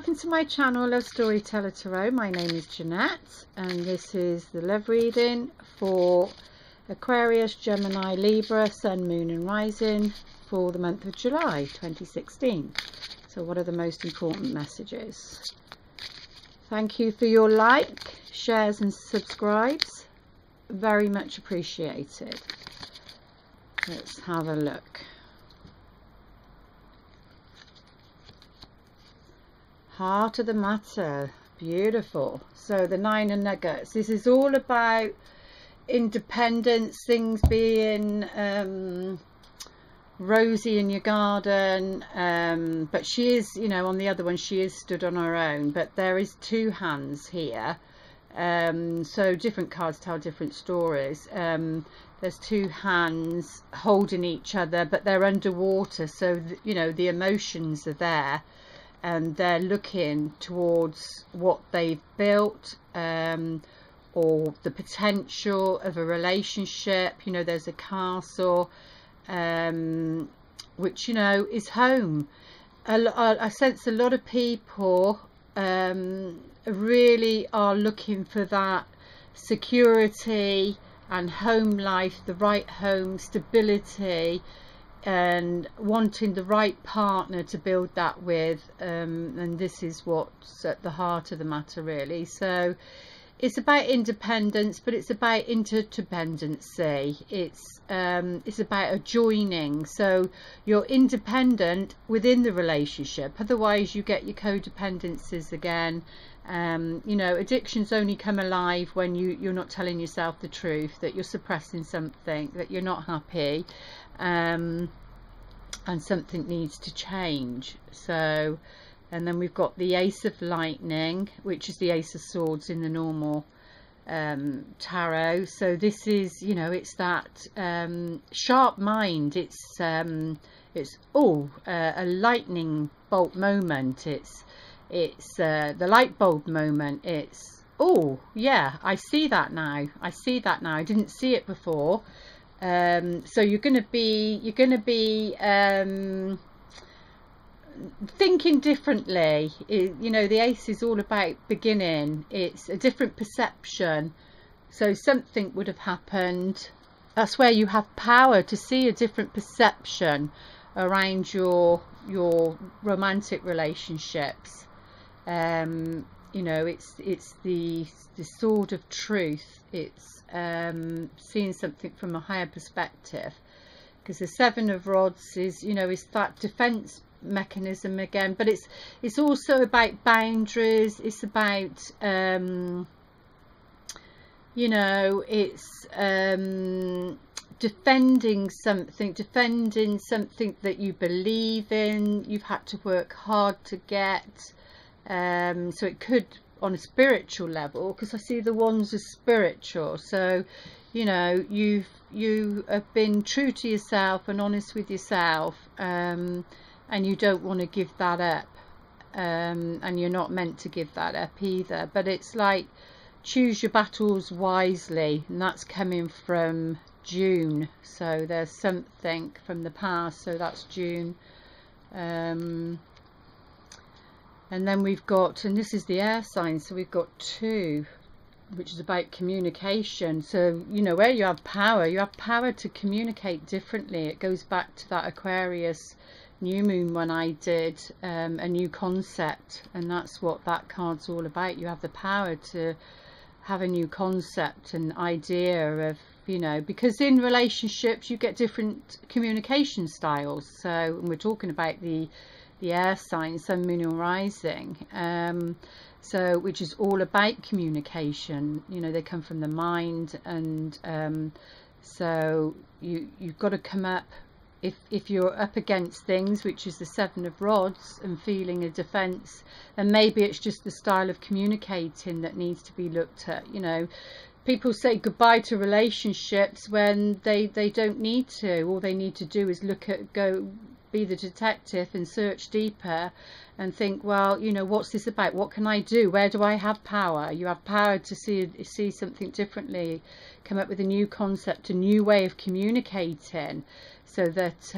welcome to my channel, Love Storyteller Tarot. My name is Jeanette and this is the love reading for Aquarius, Gemini, Libra, Sun, Moon and Rising for the month of July 2016. So what are the most important messages? Thank you for your like, shares and subscribes. Very much appreciated. Let's have a look. Heart of the matter, beautiful. So the Nine of Nuggets, this is all about independence, things being rosy in your garden, but she is, you know, on the other one she is stood on her own, but there is two hands here, so different cards tell different stories. There's two hands holding each other, but they're underwater, so you know the emotions are there. And they're looking towards what they've built, or the potential of a relationship. You know, there's a castle, which, you know, is home. I sense a lot of people really are looking for that security and home life, the right home, stability, and wanting the right partner to build that with, and this is what's at the heart of the matter really. So it's about independence, but it's about interdependency. It's about a joining, so you're independent within the relationship, otherwise you get your codependencies again. You know, addictions only come alive when you're not telling yourself the truth, that you're suppressing something, that you're not happy, and something needs to change. So, and then we've got the Ace of Lightning, which is the Ace of Swords in the normal tarot. So this is, you know, it's that sharp mind. It's a lightning bolt moment. It's the light bulb moment. It's, oh yeah, I see that now. I see that now. I didn't see it before. So you're going to be thinking differently. You know, the Ace is all about beginning. It's a different perception. So something would have happened. That's where you have power to see a different perception around your romantic relationships. You know, it's the sword of truth. It's seeing something from a higher perspective, because the Seven of Rods is, you know, is that defense mechanism again, but it's also about boundaries. It's about you know, it's defending something that you believe in, you've had to work hard to get. So it could, on a spiritual level, because I see the wands as spiritual. So, you know, you have been true to yourself and honest with yourself, and you don't want to give that up, and you're not meant to give that up either. But it's like, choose your battles wisely, and that's coming from June. So there's something from the past, so that's June. And then we've got, and this is the air sign, so we've got two, which is about communication. So, you know, where you have power to communicate differently. It goes back to that Aquarius new moon when I did a new concept, and that's what that card's all about. You have the power to have a new concept and idea of, you know, because in relationships you get different communication styles. So, and we're talking about the air sign, Sun, Moon and Rising, so which is all about communication. You know, they come from the mind, and so you've got to come up, if you're up against things, which is the Seven of Rods, and feeling a defense, and maybe it's just the style of communicating that needs to be looked at. You know, people say goodbye to relationships when they don't need to. All they need to do is be the detective and search deeper and think, well, you know, what's this about? What can I do? Where do I have power? You have power to see something differently, come up with a new concept, a new way of communicating, so that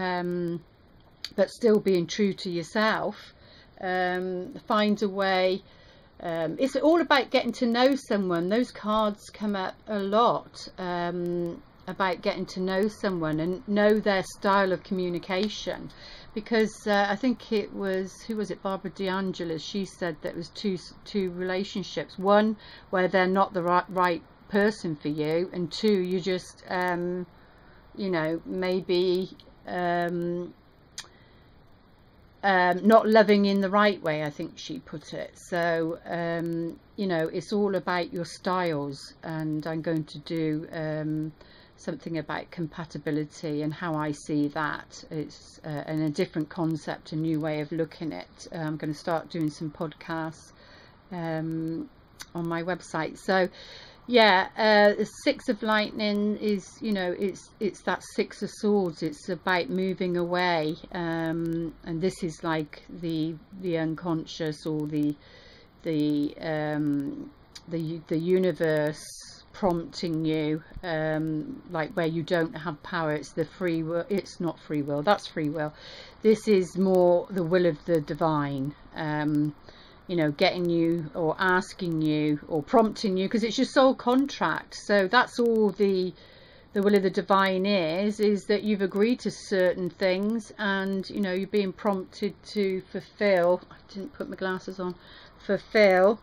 but still being true to yourself, find a way. It's all about getting to know someone. Those cards come up a lot, about getting to know someone and know their style of communication, because I think it was, who was it, Barbara DeAngelis, she said that it was two relationships, one where they're not the right person for you, and two, you just you know, maybe not loving in the right way, I think she put it. So you know, it's all about your styles, and I'm going to do something about compatibility and how I see that. It's and a different concept, a new way of looking at it. I'm going to start doing some podcasts on my website. So yeah, the Six of Lightning is, you know, it's that Six of Swords. It's about moving away, and this is like the unconscious, or the universe prompting you, like where you don't have power. It's the free will. It's not free will, that's free will. This is more the will of the divine, you know, getting you or asking you or prompting you, because it's your soul contract. So that's all the will of the divine is that you've agreed to certain things, and you know, you're being prompted to fulfill, I didn't put my glasses on, fulfill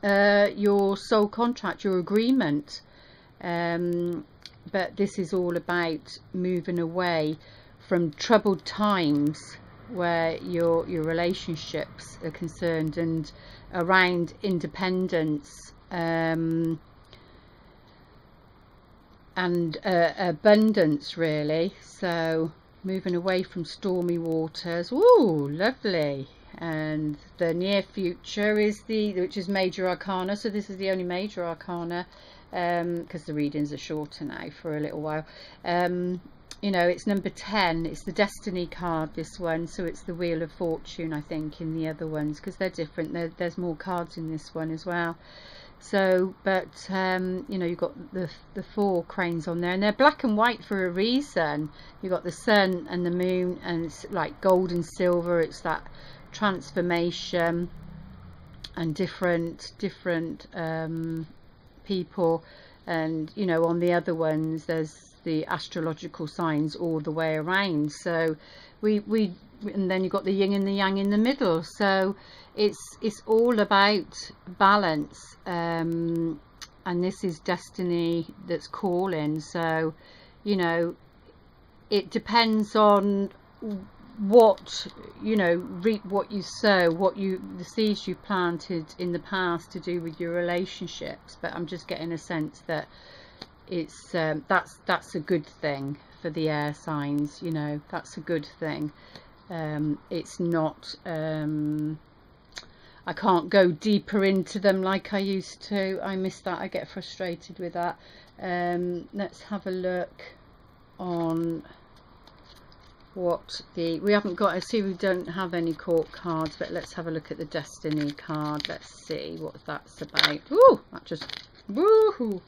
your soul contract, your agreement. But this is all about moving away from troubled times where your relationships are concerned, and around independence and abundance, really. So moving away from stormy waters. Ooh, lovely. And the near future is which is major arcana. So this is the only major arcana, because the readings are shorter now for a little while. You know, it's number 10. It's the destiny card, this one. So it's the Wheel of Fortune, I think, in the other ones, because they're different. There's more cards in this one as well. So, but you know, you've got the 4 cranes on there, and they're black and white for a reason. You've got the sun and the moon, and it's like gold and silver. It's that transformation and different people. And you know, on the other ones there's the astrological signs all the way around. So and then you've got the yin and the yang in the middle. So it's all about balance, and this is destiny that's calling. So you know, it depends on what, you know, reap what you sow, the seeds you planted in the past to do with your relationships. But I'm just getting a sense that it's that's a good thing for the air signs. You know, that's a good thing. It's not I can't go deeper into them like I used to. I miss that. I get frustrated with that. Let's have a look on what we haven't got. I see we don't have any court cards, but let's have a look at the destiny card. Let's see what that's about. Ooh, that just woohoo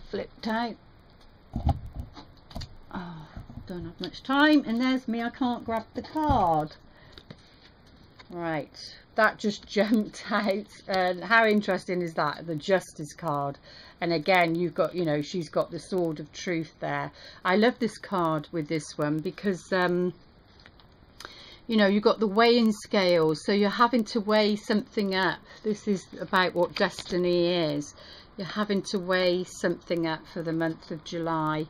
flipped out. Oh, don't have much time, and there's me, I can't grab the card. Right, that just jumped out. And how interesting is that? The Justice card. And again, you've got, you know, she's got the Sword of Truth there. I love this card with this one because, you know, you've got the weighing scales. So you're having to weigh something up. This is about what destiny is. You're having to weigh something up for the month of July.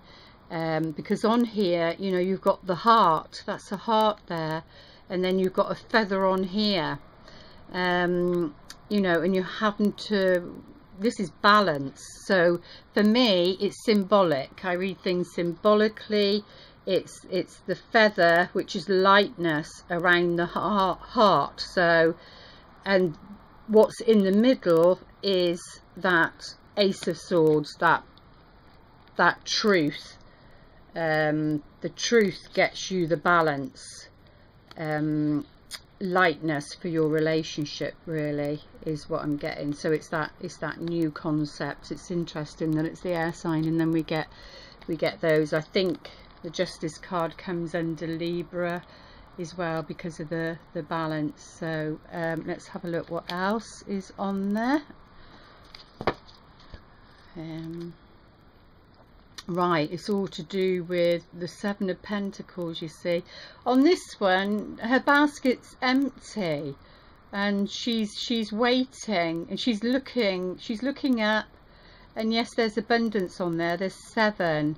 Because on here, you know, you've got the heart. That's a heart there. And then you've got a feather on here. You know, and you're having to... This is balance. So for me, it's symbolic. I read things symbolically. It's the feather, which is lightness around the heart. So, and what's in the middle is that Ace of Swords, that truth. The truth gets you the balance. Lightness for your relationship, really, is what I'm getting. So it's that new concept. It's interesting that it's the air sign, and then we get those. I think the Justice card comes under Libra as well because of the balance. So let's have a look what else is on there. Right, it's all to do with the Seven of Pentacles. You see, on this one, her basket's empty, and she's waiting, and she's looking up, and yes, there's abundance on there. There's 7.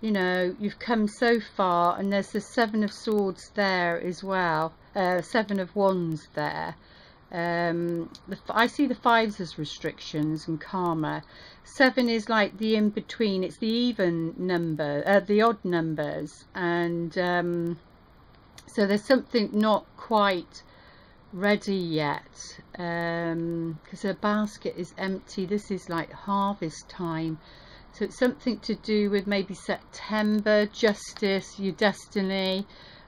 You know, you've come so far, and there's the 7 of Swords there as well. 7 of Wands there. I see the 5s as restrictions and karma. 7 is like the in-between. It's the even number, the odd numbers, and so there's something not quite ready yet, because her basket is empty. This is like harvest time, so it's something to do with maybe September, justice, your destiny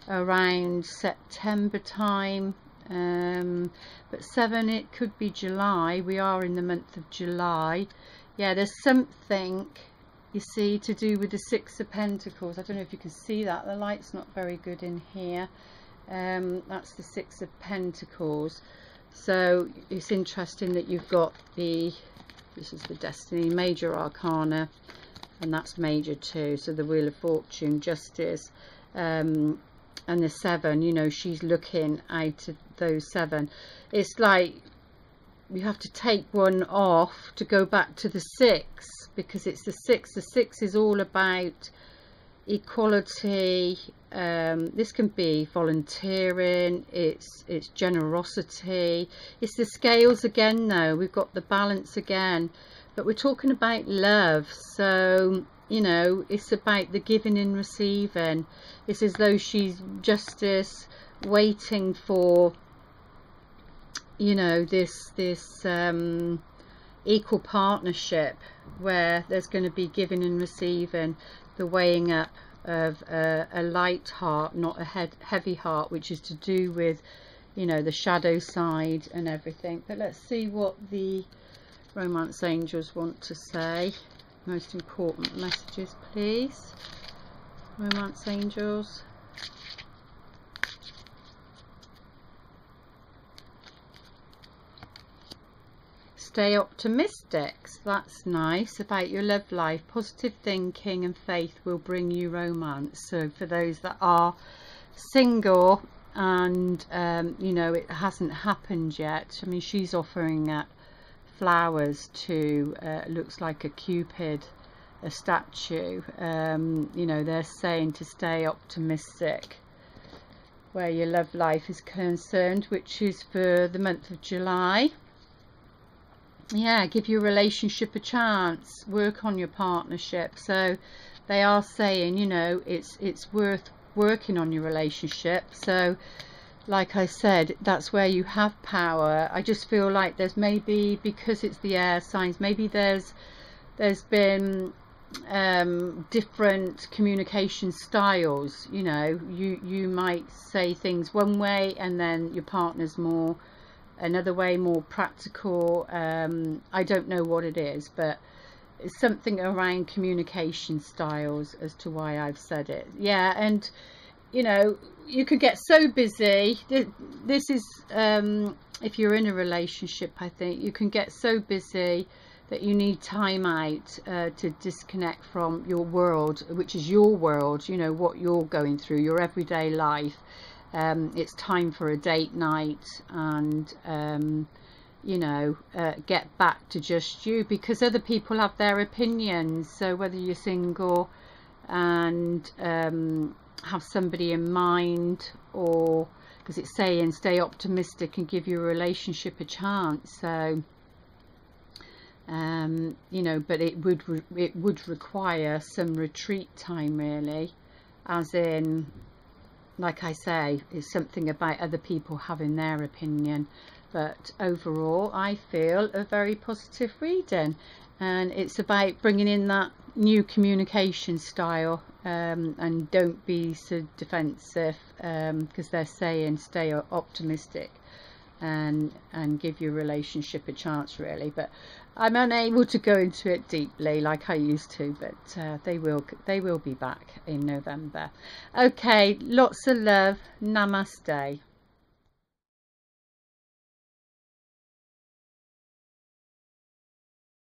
around September time. But 7, it could be July. We are in the month of July. Yeah, there's something, you see, to do with the 6 of Pentacles. I don't know if you can see that. The light's not very good in here. That's the 6 of Pentacles. So it's interesting that you've got this is the Destiny, Major Arcana, and that's Major too. So the Wheel of Fortune, Justice, and the 7, you know, she's looking out of those 7. It's like you have to take one off to go back to the 6, because it's the 6. The 6 is all about equality. This can be volunteering, it's generosity. It's the scales again though. We've got the balance again, but we're talking about love. So, you know, it's about the giving and receiving. It's as though she's justice, waiting for, you know, this equal partnership where there's going to be giving and receiving, the weighing up of a light heart, not a heavy heart, which is to do with, you know, the shadow side and everything. But let's see what the romance angels want to say. Most important messages, please, romance angels. Stay optimistic. That's nice. About your love life, positive thinking and faith will bring you romance. So for those that are single and you know, it hasn't happened yet, I mean, she's offering up flowers to looks like a Cupid, a statue. You know, they're saying to stay optimistic where your love life is concerned, which is for the month of July. Yeah, give your relationship a chance, work on your partnership. So they are saying, you know, it's worth working on your relationship. So like I said, that's where you have power. I just feel like there's maybe, because it's the air signs, maybe there's been different communication styles. You know, you might say things one way and then your partner's more another way, more practical. I don't know what it is, but it's something around communication styles as to why I've said it. Yeah, and you know, you could get so busy. This is if you're in a relationship, I think you can get so busy that you need time out to disconnect from your world, which is your world, you know, what you're going through, your everyday life. It's time for a date night, and you know, get back to just you, because other people have their opinions. So whether you're single and have somebody in mind, or because it's saying stay optimistic and give your relationship a chance. So you know, but it would require some retreat time, really, as in, like I say, it's something about other people having their opinion. But overall, I feel a very positive reading, and it's about bringing in that new communication style, and don't be so defensive, because they're saying stay optimistic and give your relationship a chance, really. But I'm unable to go into it deeply like I used to, but they will be back in November. Okay, lots of love. Namaste.